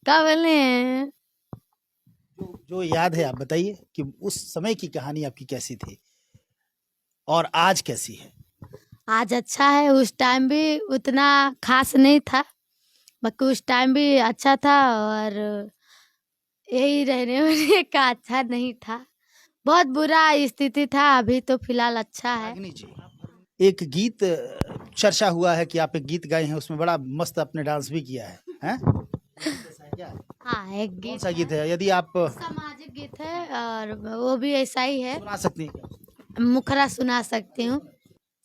क्या बोले हैं? जो याद है आप बताइए कि उस समय की कहानी आपकी कैसी थी और आज कैसी है। आज अच्छा है, उस टाइम भी उतना खास नहीं था, बाकी उस टाइम भी अच्छा था। और यही रहने वहने का अच्छा नहीं था, बहुत बुरा स्थिति था। अभी तो फिलहाल अच्छा है। रागिनी जी, एक गीत चर्चा हुआ है कि आप एक गीत गाए हैं, उसमें बड़ा मस्त आपने डांस भी किया है? क्या हाँ, एक कौन गीत सा गीत है, है यदि आप सामाजिक गीत है और वो भी ऐसा ही है। सुना सकती हैं क्या? मुखरा सुना सकती हूँ।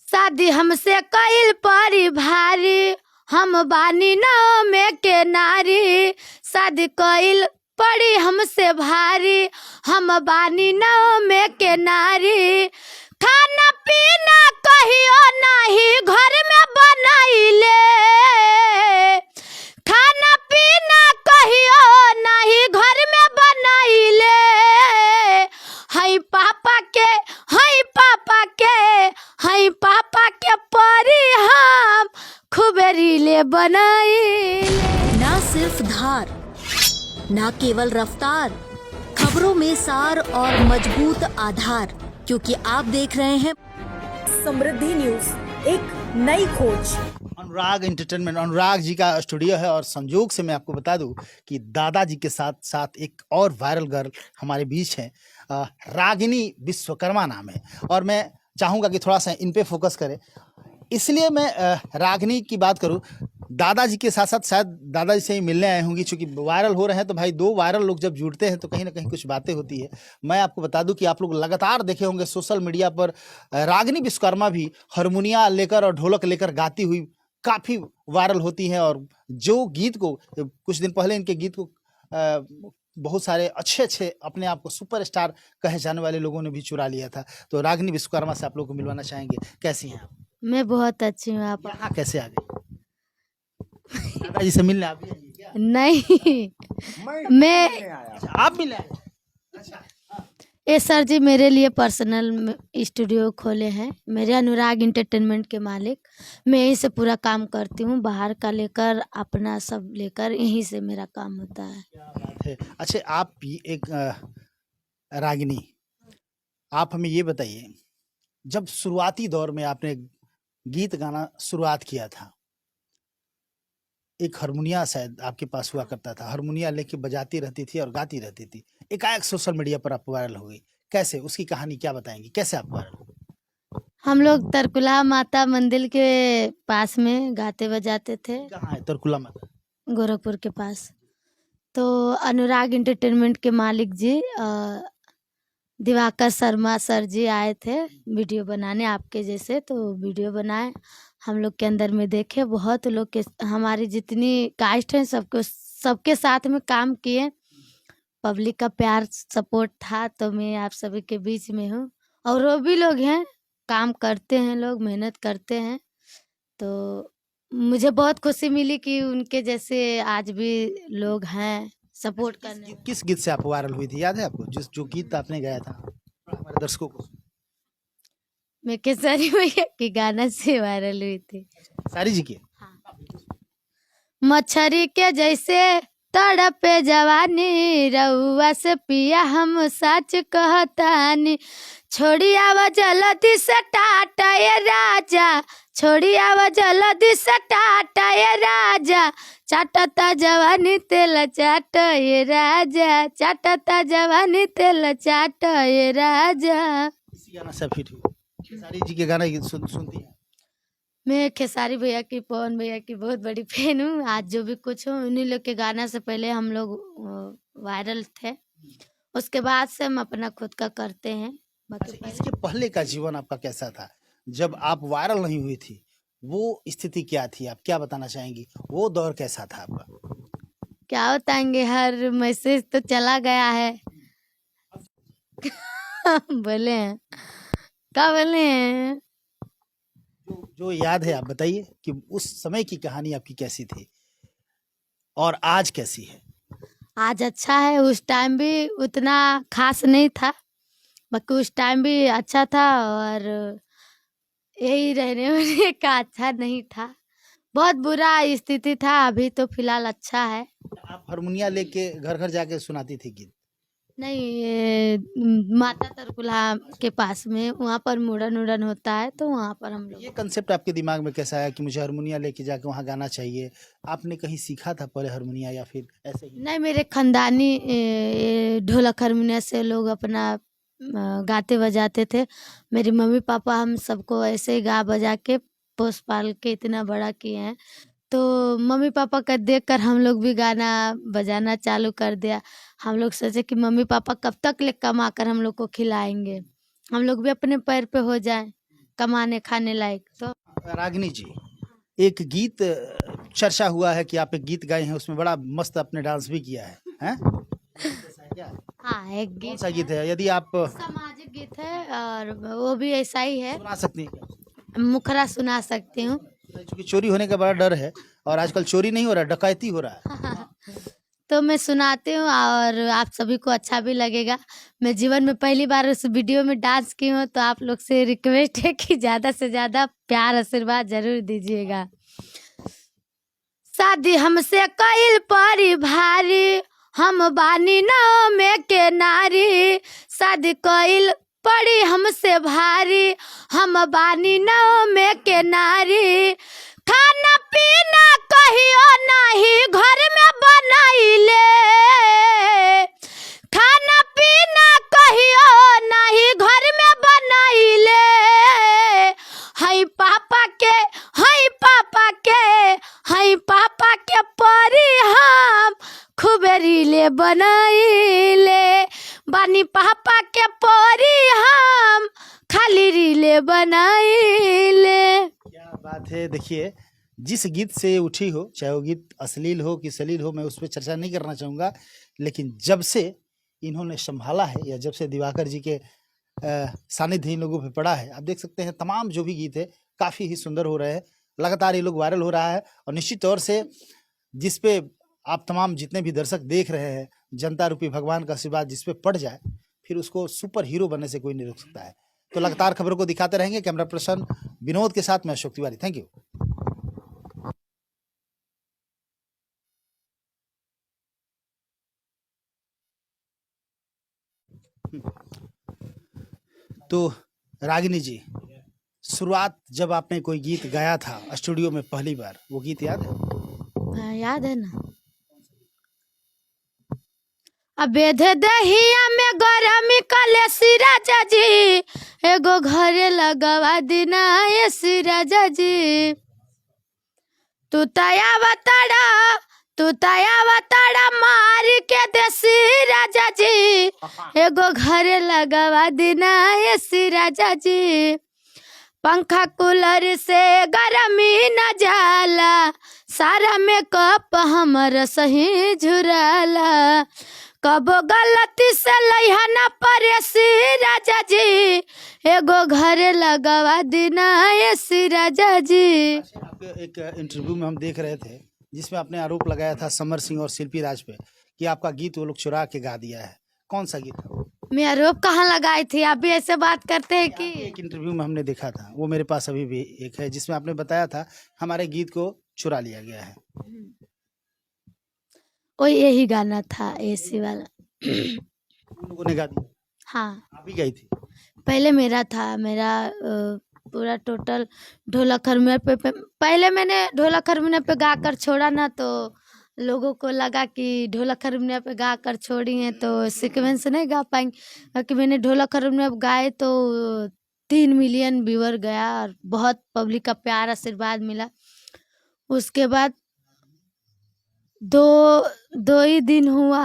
शादी हमसे कइल परी भारी, हम बानी नाव में के नारी। शादी कइल पड़ी हमसे भारी, हम बानी नाव में के नारी। खाना पीना कहियो नाही घर में बनाइले, खाना पीना कहियो नाही घर में बनाइले। हई पापा के, हई पापा के, हई पापा के परी हम खूब रीले बनाइले। ना सिर्फ धार, ना केवल रफ्तार, खबरों में सार और मजबूत आधार, क्योंकि आप देख रहे हैं समृद्धि न्यूज, एक नई खोज। अनुराग एंटरटेनमेंट, अनुराग जी का स्टूडियो है और संजोग से मैं आपको बता दूं कि दादाजी के साथ साथ एक और वायरल गर्ल हमारे बीच है। रागिनी विश्वकर्मा नाम है और मैं चाहूँगा कि थोड़ा सा इन पे फोकस करें, इसलिए मैं रागिनी की बात करूं। दादाजी के साथ साथ शायद दादाजी से ही मिलने आए होंगी, चूंकि वायरल हो रहे हैं तो भाई दो वायरल लोग जब जुड़ते हैं तो कहीं ना कहीं कुछ बातें होती है। मैं आपको बता दूं कि आप लोग लगातार देखे होंगे सोशल मीडिया पर रागिनी विश्वकर्मा भी हारमोनिया लेकर और ढोलक लेकर गाती हुई काफ़ी वायरल होती हैं। और जो गीत को कुछ दिन पहले इनके गीत को बहुत सारे अच्छे अच्छे अपने आप को सुपरस्टार कहे जाने वाले लोगों ने भी चुरा लिया था। तो रागिनी विश्वकर्मा से आप लोग को मिलवाना चाहेंगे, कैसी हैं आप? मैं बहुत अच्छी हूँ। आप? यहाँ कैसे आ गए? दादाजी से मिलने आप भी आइए क्या? नहीं, मैं अच्छा, आप मिलने आए? अच्छा, हाँ। ये सर जी मेरे लिए पर्सनल स्टूडियो खोले हैं, मेरे अनुराग एंटरटेनमेंट के मालिक। मैं यहीं से पूरा काम करती हूँ, बाहर का लेकर अपना सब लेकर यहीं से मेरा काम होता है। क्या बात है। अच्छा, आप भी एक रागिनी, आप हमें ये बताइए, जब शुरुआती दौर में आपने गीत गाना शुरुआत किया था, एक हारमोनिया शायद आपके पास हुआ करता था, हारमोनिया लेके बजाती रहती थी और गाती रहती थी, एकाएक सोशल मीडिया पर आप वायरल हो गई, कैसे? उसकी कहानी क्या बताएंगी, कैसे आप वायरल हो गई? हम लोग तरकुला माता मंदिर के पास में गाते बजाते थे, कहाँ है तरकुला माता? गोरखपुर के पास। तो अनुराग एंटरटेनमेंट के मालिक जी दिवाकर शर्मा सर जी आए थे वीडियो बनाने आपके जैसे, तो वीडियो बनाए हम लोग के अंदर में देखे। बहुत लोग के, हमारी जितनी कास्ट है सबको, सबके साथ में काम किए। पब्लिक का प्यार सपोर्ट था, तो मैं आप सभी के बीच में हूँ। और वो भी लोग हैं, काम करते हैं, लोग मेहनत करते हैं। तो मुझे बहुत खुशी मिली कि उनके जैसे आज भी लोग हैं सपोर्ट करने में। किस गीत से आप वायरल हुई थी, याद है आपको? जिस जो गीत आपने गाया था हमारे दर्शकों को। मैं केसरी भैया के गाना से वायरल हुई थी। सारी जी की? हाँ। मछरी के जैसे तड़पे जवानी, रउआ से पिया हम सच कहतानी। छोड़ी आवा जल्दी से टाटा ये राजा, छोड़ी आवा जल्दी से टाटा ये राजा। चाटता जवानी तेल चाट ये राजा, चाटता जवानी तेल चाट ये राजा। इसी गाना से फिट हुई? सारी जी के गाना सुनती हैं? मैं खेसारी भैया की, पवन भैया की बहुत बड़ी फैन हूँ। आज जो भी कुछ हूँ उन्हीं लोग के गाना से पहले हम लोग वायरल थे, उसके बाद से हम अपना खुद का करते हैं। बाकी अच्छा, पहले इसके पहले का जीवन आपका कैसा था जब आप वायरल नहीं हुई थी? वो स्थिति क्या थी, आप क्या बताना चाहेंगी? वो दौर कैसा था आपका? क्या बताएंगे, हर मैसेज तो चला गया है। बोले हैं, क्या बोले हैं? जो याद है आप बताइए कि उस समय की कहानी आपकी कैसी थी और आज कैसी है? आज अच्छा है, उस टाइम भी उतना खास नहीं था, बाकी उस टाइम भी अच्छा था। और यही रहने वहने का अच्छा नहीं था, बहुत बुरा स्थिति था। अभी तो फिलहाल अच्छा है। आप हारमोनिया लेके घर घर जाके सुनाती थी गीत? नहीं, ये माता तरकुलहा के पास में वहाँ पर मुड़न उड़न होता है, तो वहाँ पर हम ये लोग। कंसेप्ट आपके दिमाग में कैसा आया कि मुझे हारमोनिया लेके जाके वहाँ गाना चाहिए? आपने कहीं सीखा था पहले हारमोनिया या फिर ऐसे ही? नहीं, मेरे खानदानी ढोलक हारमोनिया से लोग अपना गाते बजाते थे। मेरी मम्मी पापा हम सबको ऐसे ही गा बजा के पोस पाल के इतना बड़ा किए हैं। तो मम्मी पापा का देखकर हम लोग भी गाना बजाना चालू कर दिया। हम लोग सोचे कि मम्मी पापा कब तक ले कमा कर हम लोग को खिलाएंगे, हम लोग भी अपने पैर पे हो जाएं, कमाने खाने लायक। तो रागिनी जी, एक गीत चर्चा हुआ है कि आप एक गीत गाए हैं, उसमें बड़ा मस्त आपने डांस भी किया है, हैं? ऐसा है क्या? हाँ, एक कौन गीत सा गीत है? यदि आप सामाजिक गीत है और वो भी ऐसा ही है। सुना सकती हैं क्या? मुखरा सुना सकती हूँ। क्योंकि चोरी होने का बड़ा डर है और आजकल चोरी नहीं हो रहा, डकैती हो रहा है। तो मैं सुनाती हूँ और आप सभी को अच्छा भी लगेगा। मैं जीवन में पहली बार उस वीडियो में डांस की हूँ, तो आप लोग से रिक्वेस्ट है कि ज़्यादा से ज़्यादा प्यार आशीर्वाद जरूर दीजिएगा। शादी हमसे कइल परी भारी, हम बानी नाव में के नारी। शादी कइल पड़ी हमसे भारी, हम बानी नाव में के नारी। खाना पीना कहियो नहीं घर में बनाइले, खाना पीना कहियो नहीं घर में बनाइले। हई पापा के, हई पापा के, हई पापा के परी हम खूब रीले बनाइले। बानी पापा के परी हम खाली रीले बनाइले। क्या बात है! देखिए, जिस गीत से उठी हो, चाहे वो गीत अश्लील हो कि सलील हो, मैं उस पर चर्चा नहीं करना चाहूँगा, लेकिन जब से इन्होंने संभाला है या जब से दिवाकर जी के सानिध्य इन लोगों पे पड़ा है, आप देख सकते हैं तमाम जो भी गीत है काफ़ी ही सुंदर हो रहे हैं। लगातार ये लोग वायरल हो रहा है और निश्चित तौर से जिस पे आप तमाम जितने भी दर्शक देख रहे हैं, जनता रूपी भगवान का आशीर्वाद जिस पे पड़ जाए, फिर उसको सुपर हीरो बनने से कोई नहीं रोक सकता है। तो लगातार खबरों को दिखाते रहेंगे। कैमरा पर्सन विनोद के साथ मैं अशोक तिवारी। Thank you. तो रागिनी जी, शुरुआत जब आपने कोई गीत गाया था स्टूडियो में पहली बार, वो गीत याद है? हाँ, याद है ना। अबेध दहिया में गरमी कले सिराजा जी, एगो घरे लगवा दिना ये सिराजा जी। तू तया बताड़ा मार के देसी राजा जी, एगो घरे लगवा दिना ये सिराजा जी। पंखा कूलर से गरमी न जाला, सारा मेकअप हमर सही झुराला। कबो गलती से लइहा न परेसी राजा जी, एगो घरे लगवा दिना ये सिराजा जी। आपके एक इंटरव्यू में हम देख रहे थे जिसमें आपने आरोप लगाया था समर सिंह और शिल्पी राज पे कि आपका गीत वो लोग चुरा के गा दिया है। कौन सा गीत था? मैं आरोप कहाँ लगाई थी? आप भी ऐसे बात करते हैं कि एक इंटरव्यू में हमने देखा था, वो मेरे पास अभी भी एक है, जिसमें आपने बताया था हमारे गीत को चुरा लिया गया है। वो यही गाना था एसी वाला। उन लोगों ने गा दिया? हाँ, आप ही गई थी? पहले मेरा था, मेरा पूरा टोटल ढोलक हारमोनियम पे पहले मैंने ढोलक हारमोनियम पे गा कर छोड़ा ना, तो लोगों को लगा कि ढोलक हारमोनियम पे गा कर छोड़ी हैं तो सीक्वेंस नहीं गा पाएंगे। बाकी मैंने ढोलक हारमोनियम गाए तो 3 मिलियन व्यूअर गया और बहुत पब्लिक का प्यार आशीर्वाद मिला। उसके बाद दो ही दिन हुआ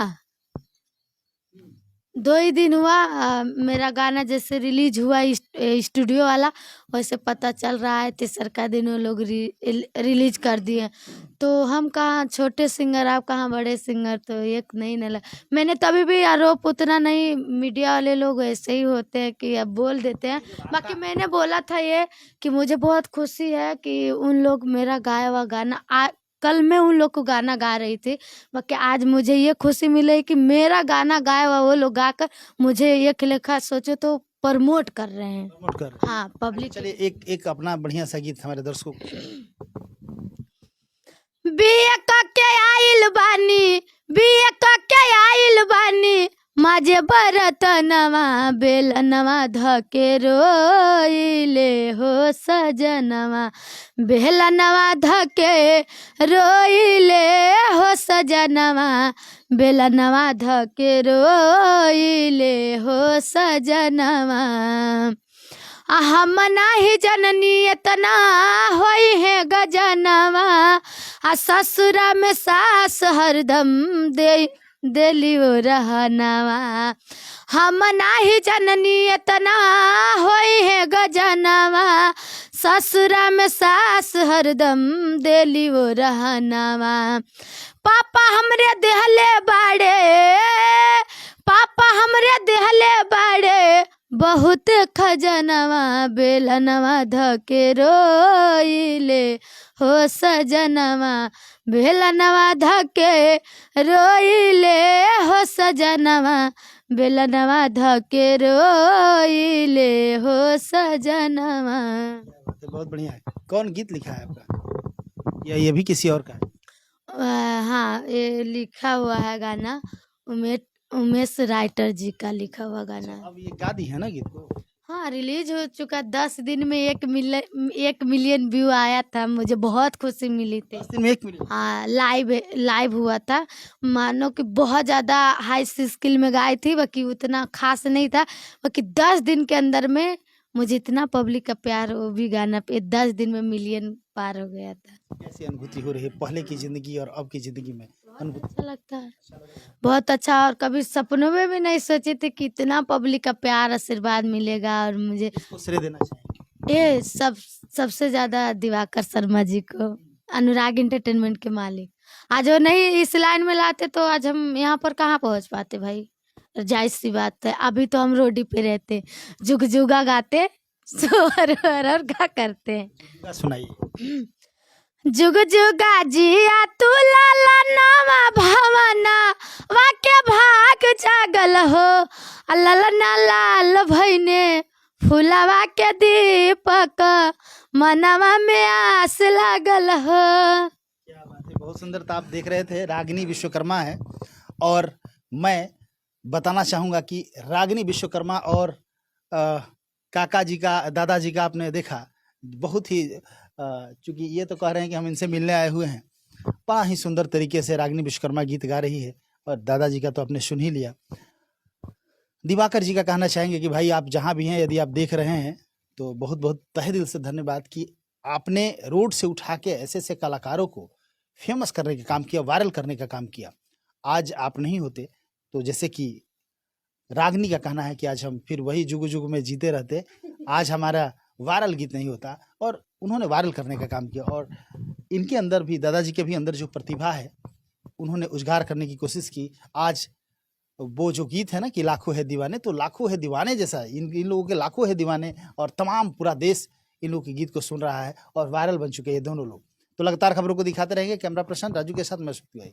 मेरा गाना जैसे रिलीज हुआ स्टूडियो वाला, वैसे पता चल रहा है तीसरा दिन वो लोग रिलीज कर दिए। तो हम कहाँ छोटे सिंगर, आप कहाँ बड़े सिंगर, तो एक नहीं न मैंने तभी भी आरोप उतना नहीं, मीडिया वाले लोग ऐसे ही होते हैं कि अब बोल देते हैं। बाकी मैंने बोला था ये कि मुझे बहुत खुशी है कि उन लोग मेरा गाया हुआ गाना कल मैं उन लोग को गाना गा रही थी, बाकी आज मुझे ये खुशी मिली कि मेरा गाना गाया हुआ वो लोग गाकर मुझे एक लेखा सोचो तो प्रमोट कर रहे हैं। प्रमोट कर रहे हैं। हाँ, पब्लिक। चलिए एक अपना बढ़िया सा गीत हमारे दर्शकों को। बीए के आइल बानी माजे बरतनवा बेलनवा धके रोइले हो सजनवा बेलनवा धके रोइले हो सजनवा बेलनवा धके रोइले हो सजनवा हम नाही जननी इतना होई है गजनवा ससुरा में सास हरदम देली वो रहनवा हम नाही जननी इतना होई है गजनवा ससुरा में सास हरदम देली वो रहनवा पापा हमरे देहले बाड़े पापा हमरे देहले बाड़े बहुत खजनवा बेलनवा धके रोइले हो सजनवा बेलनवा धके रोइले हो सजनवा बेलनवा धके रोइले हो सजनवा। बहुत बढ़िया है। कौन गीत लिखा है आपका या ये भी किसी और का है? हाँ, ये लिखा हुआ है गाना उमेश राइटर जी का लिखा हुआ गाना है। अब ये गा दी है ना गीत को? हाँ, रिलीज हो चुका 10 दिन में 1 मिलियन व्यू आया था। मुझे बहुत खुशी मिली थी। 10 दिन में 1 मिलियन? हाँ, लाइव हुआ था। मानो कि बहुत ज़्यादा हाई स्किल में गाई थी, बाकी उतना खास नहीं था। बाकी 10 दिन के अंदर में मुझे इतना पब्लिक का प्यार, वो भी गाना पे 10 दिन में मिलियन पार हो गया था। कैसी अनुभूति हो रही है पहले की जिंदगी और अब की जिंदगी में? अनुभूति अच्छा लगता है, बहुत अच्छा। और कभी सपनों में भी नहीं सोचे थे कि इतना पब्लिक का प्यार आशीर्वाद मिलेगा। और मुझे इसको श्रेय देना चाहिए ये सबसे ज्यादा दिवाकर शर्मा जी को, अनुराग एंटरटेनमेंट के मालिक। आज वो नहीं इस लाइन में लाते तो आज हम यहाँ पर कहाँ पहुँच पाते भाई। जायज सी बात है। अभी तो हम रोडी पे रहते, जुग जुगा गाते, सोहर और क्या करते हैं। सुनाइए। जुग जुगा जिया तू लाला नामा भवना वाके भाग जागल हो ललना लाल भैने फुलवा के दीपक मनवा में आस लागल हो। क्या बात है, बहुत सुंदर। तो आप देख रहे थे रागिनी विश्वकर्मा है। और मैं बताना चाहूँगा कि रागिनी विश्वकर्मा और काका जी का, दादाजी का आपने देखा, बहुत ही चूँकि ये तो कह रहे हैं कि हम इनसे मिलने आए हुए हैं, बड़ा ही सुंदर तरीके से रागिनी विश्वकर्मा गीत गा रही है। और दादाजी का तो आपने सुन ही लिया। दिवाकर जी का कहना चाहेंगे कि भाई आप जहाँ भी हैं, यदि आप देख रहे हैं तो बहुत बहुत तहे दिल से धन्यवाद कि आपने रोड से उठा के ऐसे ऐसे कलाकारों को फेमस करने का काम किया, वायरल करने का काम किया। आज आप नहीं होते तो जैसे कि रागिनी का कहना है कि आज हम फिर वही जुग जुग में जीते रहते, आज हमारा वायरल गीत नहीं होता। और उन्होंने वायरल करने का काम किया। और इनके अंदर भी, दादाजी के भी अंदर जो प्रतिभा है, उन्होंने उजागर करने की कोशिश की। आज वो जो गीत है ना कि लाखों है दीवाने, तो लाखों है दीवाने जैसा इन लोगों के लाखों है दीवाने, और तमाम पूरा देश इन लोगों के गीत को सुन रहा है और वायरल बन चुके हैं ये दोनों लोग। तो लगातार खबरों को दिखाते रहेंगे। कैमरा पर्सन राजू के साथ मैं सुखी भाई।